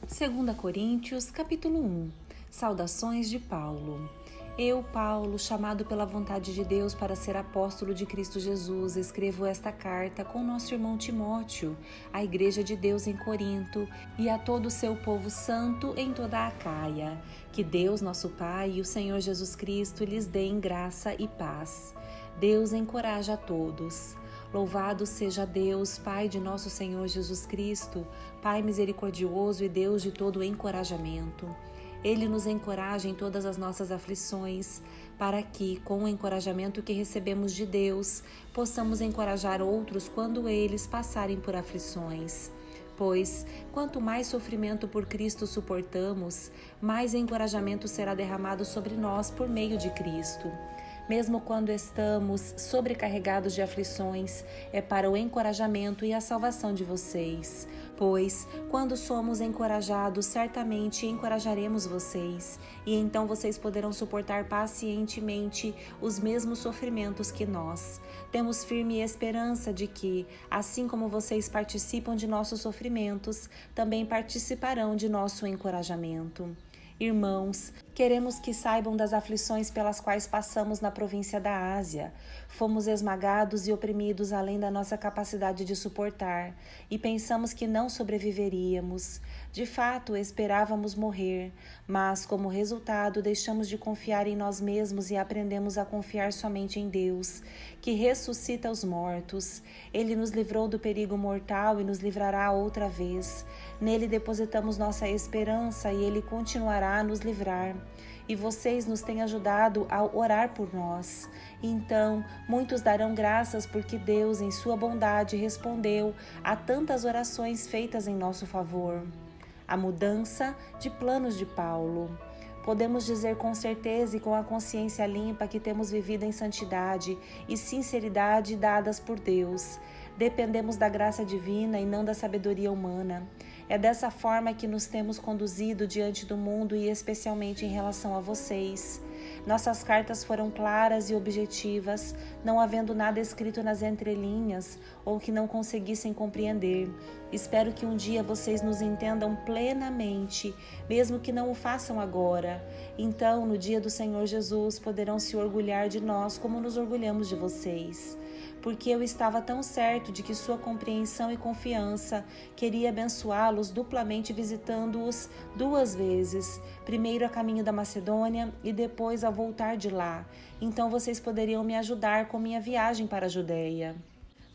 2 Coríntios, capítulo 1. Saudações de Paulo. Eu, Paulo, chamado pela vontade de Deus para ser apóstolo de Cristo Jesus, escrevo esta carta com nosso irmão Timóteo, à Igreja de Deus em Corinto e a todo o seu povo santo em toda a Acaia. Que Deus, nosso Pai, e o Senhor Jesus Cristo lhes deem graça e paz. Deus encoraja a todos. Louvado seja Deus, Pai de nosso Senhor Jesus Cristo, Pai misericordioso e Deus de todo encorajamento. Ele nos encoraja em todas as nossas aflições, para que, com o encorajamento que recebemos de Deus, possamos encorajar outros quando eles passarem por aflições. Pois, quanto mais sofrimento por Cristo suportamos, mais encorajamento será derramado sobre nós por meio de Cristo. Mesmo quando estamos sobrecarregados de aflições, é para o encorajamento e a salvação de vocês. Pois, quando somos encorajados, certamente encorajaremos vocês, e então vocês poderão suportar pacientemente os mesmos sofrimentos que nós. Temos firme esperança de que, assim como vocês participam de nossos sofrimentos, também participarão de nosso encorajamento. Irmãos, queremos que saibam das aflições pelas quais passamos na província da Ásia. Fomos esmagados e oprimidos além da nossa capacidade de suportar, e pensamos que não sobreviveríamos. De fato, esperávamos morrer, mas, como resultado, deixamos de confiar em nós mesmos e aprendemos a confiar somente em Deus, que ressuscita os mortos. Ele nos livrou do perigo mortal e nos livrará outra vez. Nele depositamos nossa esperança e Ele continuará a nos livrar. E vocês nos têm ajudado a orar por nós. Então, muitos darão graças porque Deus, em sua bondade, respondeu a tantas orações feitas em nosso favor. A mudança de planos de Paulo. Podemos dizer com certeza e com a consciência limpa que temos vivido em santidade e sinceridade dadas por Deus. Dependemos da graça divina e não da sabedoria humana. É dessa forma que nos temos conduzido diante do mundo e especialmente em relação a vocês. Nossas cartas foram claras e objetivas, não havendo nada escrito nas entrelinhas ou que não conseguissem compreender. Espero que um dia vocês nos entendam plenamente, mesmo que não o façam agora. Então, no dia do Senhor Jesus, poderão se orgulhar de nós como nos orgulhamos de vocês. Porque eu estava tão certo de que sua compreensão e confiança queria abençoá-los duplamente visitando-os 2 vezes, primeiro a caminho da Macedônia e depois ao voltar de lá. Então vocês poderiam me ajudar com minha viagem para a Judéia.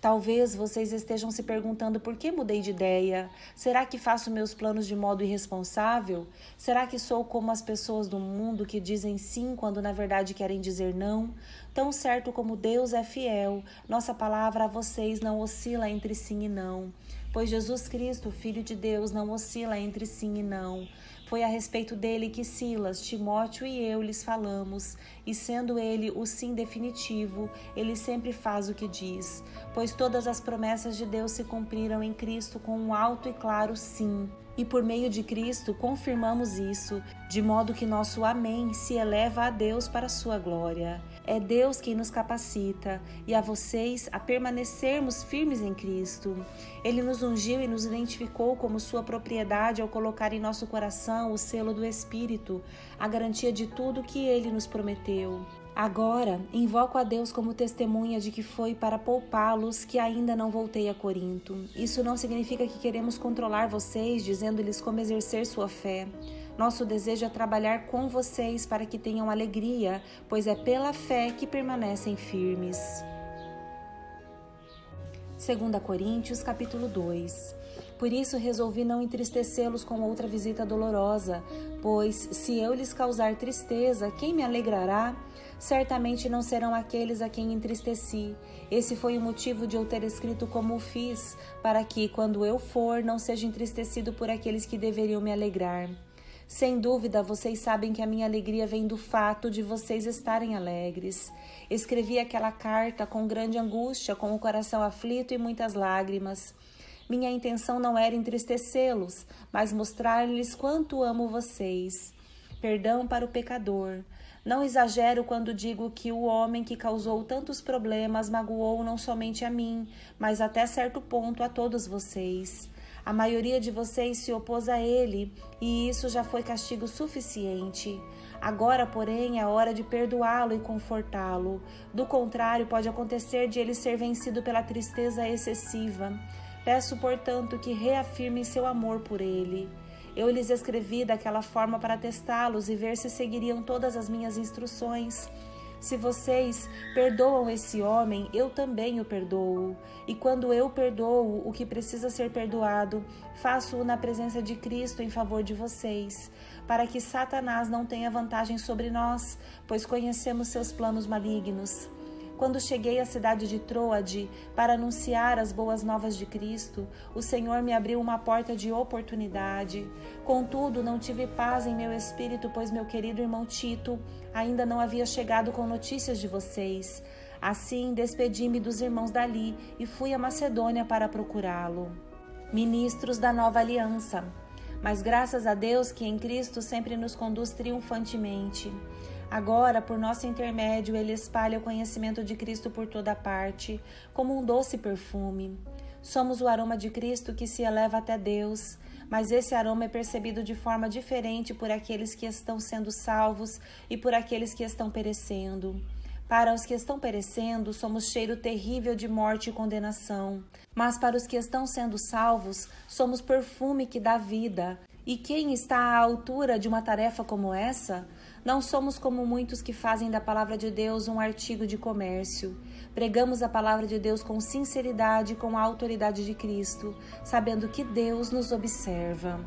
Talvez vocês estejam se perguntando por que mudei de ideia. Será que faço meus planos de modo irresponsável? Será que sou como as pessoas do mundo que dizem sim quando na verdade querem dizer não? Tão certo como Deus é fiel, nossa palavra a vocês não oscila entre sim e não. Pois Jesus Cristo, Filho de Deus, não oscila entre sim e não. Foi a respeito dele que Silas, Timóteo e eu lhes falamos, e sendo ele o sim definitivo, ele sempre faz o que diz, pois todas as promessas de Deus se cumpriram em Cristo com um alto e claro sim. E por meio de Cristo confirmamos isso, de modo que nosso amém se eleva a Deus para a sua glória. É Deus quem nos capacita, e a vocês a permanecermos firmes em Cristo. Ele nos ungiu e nos identificou como sua propriedade ao colocar em nosso coração o selo do Espírito, a garantia de tudo que Ele nos prometeu. Agora, invoco a Deus como testemunha de que foi para poupá-los que ainda não voltei a Corinto. Isso não significa que queremos controlar vocês, dizendo-lhes como exercer sua fé. Nosso desejo é trabalhar com vocês para que tenham alegria, pois é pela fé que permanecem firmes. 2 Coríntios, capítulo 2. Por isso resolvi não entristecê-los com outra visita dolorosa, pois, se eu lhes causar tristeza, quem me alegrará? Certamente não serão aqueles a quem entristeci. Esse foi o motivo de eu ter escrito como o fiz, para que, quando eu for, não seja entristecido por aqueles que deveriam me alegrar. Sem dúvida, vocês sabem que a minha alegria vem do fato de vocês estarem alegres. Escrevi aquela carta com grande angústia, com o coração aflito e muitas lágrimas. Minha intenção não era entristecê-los, mas mostrar-lhes quanto amo vocês. Perdão para o pecador. Não exagero quando digo que o homem que causou tantos problemas magoou não somente a mim, mas até certo ponto a todos vocês. A maioria de vocês se opôs a ele, e isso já foi castigo suficiente. Agora, porém, é hora de perdoá-lo e confortá-lo. Do contrário, pode acontecer de ele ser vencido pela tristeza excessiva. Peço, portanto, que reafirmem seu amor por ele. Eu lhes escrevi daquela forma para testá-los e ver se seguiriam todas as minhas instruções. Se vocês perdoam esse homem, eu também o perdoo. E quando eu perdoo o que precisa ser perdoado, faço-o na presença de Cristo em favor de vocês, para que Satanás não tenha vantagem sobre nós, pois conhecemos seus planos malignos. Quando cheguei à cidade de Troade para anunciar as boas novas de Cristo, o Senhor me abriu uma porta de oportunidade. Contudo, não tive paz em meu espírito, pois meu querido irmão Tito ainda não havia chegado com notícias de vocês. Assim, despedi-me dos irmãos dali e fui à Macedônia para procurá-lo. Ministros da Nova Aliança. Mas graças a Deus que em Cristo sempre nos conduz triunfantemente. Agora, por nosso intermédio, ele espalha o conhecimento de Cristo por toda parte, como um doce perfume. Somos o aroma de Cristo que se eleva até Deus, mas esse aroma é percebido de forma diferente por aqueles que estão sendo salvos e por aqueles que estão perecendo. Para os que estão perecendo, somos cheiro terrível de morte e condenação, mas para os que estão sendo salvos, somos perfume que dá vida. E quem está à altura de uma tarefa como essa? Não somos como muitos que fazem da palavra de Deus um artigo de comércio. Pregamos a palavra de Deus com sinceridade e com a autoridade de Cristo, sabendo que Deus nos observa.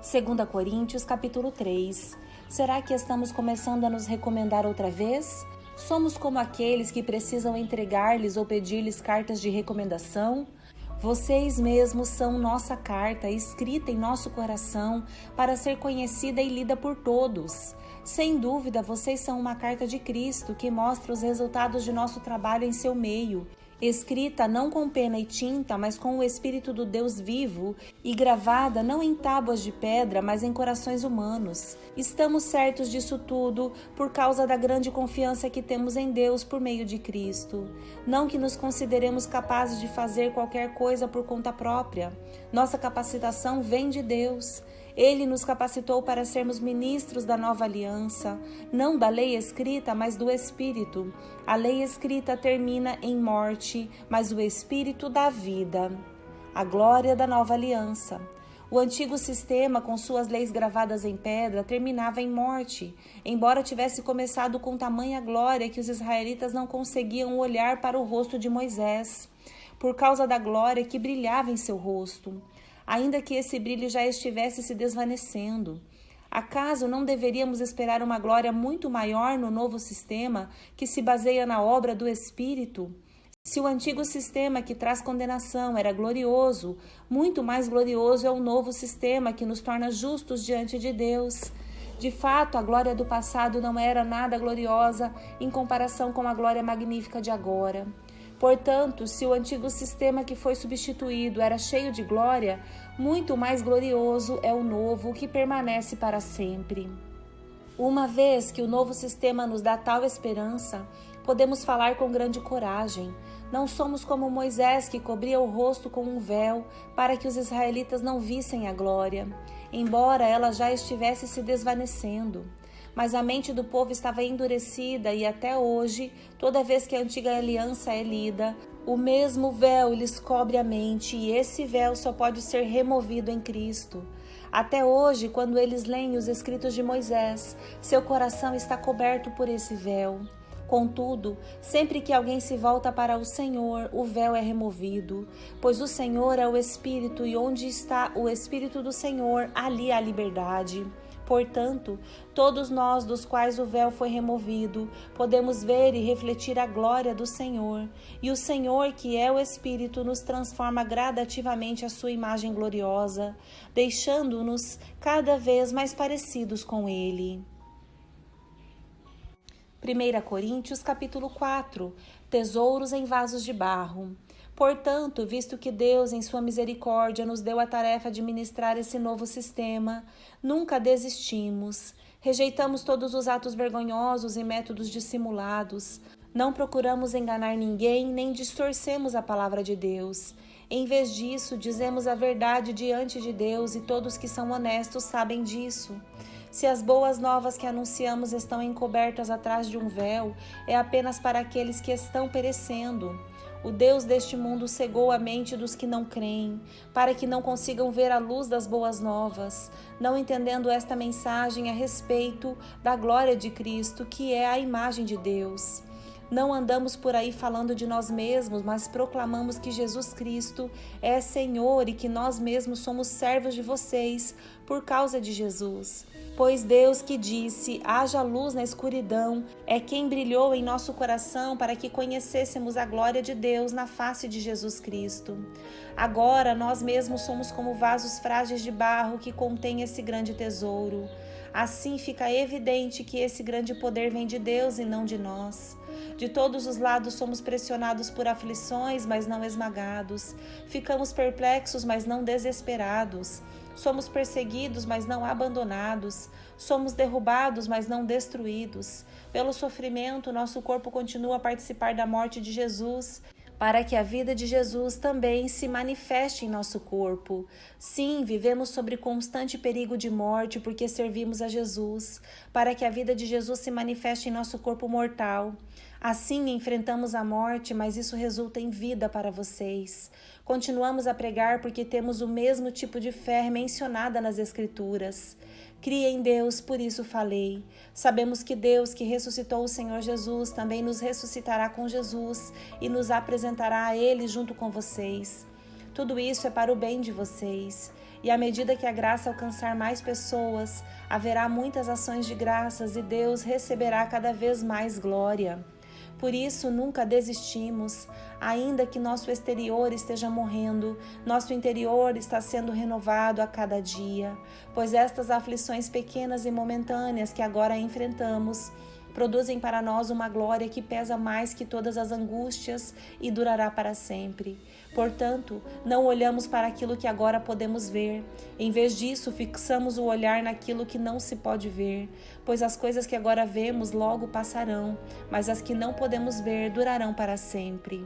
2 Coríntios, capítulo 3. Será que estamos começando a nos recomendar outra vez? Somos como aqueles que precisam entregar-lhes ou pedir-lhes cartas de recomendação? Vocês mesmos são nossa carta, escrita em nosso coração, para ser conhecida e lida por todos. Sem dúvida, vocês são uma carta de Cristo que mostra os resultados de nosso trabalho em seu meio, escrita não com pena e tinta, mas com o Espírito do Deus vivo, e gravada não em tábuas de pedra, mas em corações humanos. Estamos certos disso tudo por causa da grande confiança que temos em Deus por meio de Cristo. Não que nos consideremos capazes de fazer qualquer coisa por conta própria. Nossa capacitação vem de Deus. Ele nos capacitou para sermos ministros da nova aliança, não da lei escrita, mas do Espírito. A lei escrita termina em morte, mas o Espírito dá vida. A glória da nova aliança. O antigo sistema, com suas leis gravadas em pedra, terminava em morte, embora tivesse começado com tamanha glória que os israelitas não conseguiam olhar para o rosto de Moisés, por causa da glória que brilhava em seu rosto, ainda que esse brilho já estivesse se desvanecendo. Acaso não deveríamos esperar uma glória muito maior no novo sistema que se baseia na obra do Espírito? Se o antigo sistema que traz condenação era glorioso, muito mais glorioso é o novo sistema que nos torna justos diante de Deus. De fato, a glória do passado não era nada gloriosa em comparação com a glória magnífica de agora. Portanto, se o antigo sistema que foi substituído era cheio de glória, muito mais glorioso é o novo que permanece para sempre. Uma vez que o novo sistema nos dá tal esperança, podemos falar com grande coragem. Não somos como Moisés, que cobria o rosto com um véu para que os israelitas não vissem a glória, embora ela já estivesse se desvanecendo. Mas a mente do povo estava endurecida e até hoje, toda vez que a antiga aliança é lida, o mesmo véu lhes cobre a mente e esse véu só pode ser removido em Cristo. Até hoje, quando eles leem os escritos de Moisés, seu coração está coberto por esse véu. Contudo, sempre que alguém se volta para o Senhor, o véu é removido, pois o Senhor é o Espírito e onde está o Espírito do Senhor, ali há liberdade. Portanto, todos nós dos quais o véu foi removido, podemos ver e refletir a glória do Senhor. E o Senhor, que é o Espírito, nos transforma gradativamente à sua imagem gloriosa, deixando-nos cada vez mais parecidos com Ele. 1 Coríntios, capítulo 4. Tesouros em vasos de barro. Portanto, visto que Deus, em sua misericórdia, nos deu a tarefa de ministrar esse novo sistema, nunca desistimos. Rejeitamos todos os atos vergonhosos e métodos dissimulados. Não procuramos enganar ninguém, nem distorcemos a palavra de Deus. Em vez disso, dizemos a verdade diante de Deus e todos que são honestos sabem disso. Se as boas novas que anunciamos estão encobertas atrás de um véu, é apenas para aqueles que estão perecendo. O Deus deste mundo cegou a mente dos que não creem, para que não consigam ver a luz das boas novas, não entendendo esta mensagem a respeito da glória de Cristo, que é a imagem de Deus. Não andamos por aí falando de nós mesmos, mas proclamamos que Jesus Cristo é Senhor e que nós mesmos somos servos de vocês por causa de Jesus. Pois Deus que disse, haja luz na escuridão, é quem brilhou em nosso coração para que conhecêssemos a glória de Deus na face de Jesus Cristo. Agora nós mesmos somos como vasos frágeis de barro que contêm esse grande tesouro. Assim fica evidente que esse grande poder vem de Deus e não de nós. De todos os lados somos pressionados por aflições, mas não esmagados. Ficamos perplexos, mas não desesperados. Somos perseguidos, mas não abandonados. Somos derrubados, mas não destruídos. Pelo sofrimento, nosso corpo continua a participar da morte de Jesus, para que a vida de Jesus também se manifeste em nosso corpo. Sim, vivemos sob constante perigo de morte porque servimos a Jesus, para que a vida de Jesus se manifeste em nosso corpo mortal. Assim, enfrentamos a morte, mas isso resulta em vida para vocês. Continuamos a pregar porque temos o mesmo tipo de fé mencionada nas Escrituras. Crie em Deus, por isso falei. Sabemos que Deus, que ressuscitou o Senhor Jesus, também nos ressuscitará com Jesus e nos apresentará a Ele junto com vocês. Tudo isso é para o bem de vocês. E à medida que a graça alcançar mais pessoas, haverá muitas ações de graças e Deus receberá cada vez mais glória. Por isso, nunca desistimos, ainda que nosso exterior esteja morrendo, nosso interior está sendo renovado a cada dia, pois estas aflições pequenas e momentâneas que agora enfrentamos produzem para nós uma glória que pesa mais que todas as angústias e durará para sempre. Portanto, não olhamos para aquilo que agora podemos ver. Em vez disso, fixamos o olhar naquilo que não se pode ver, pois as coisas que agora vemos logo passarão, mas as que não podemos ver durarão para sempre.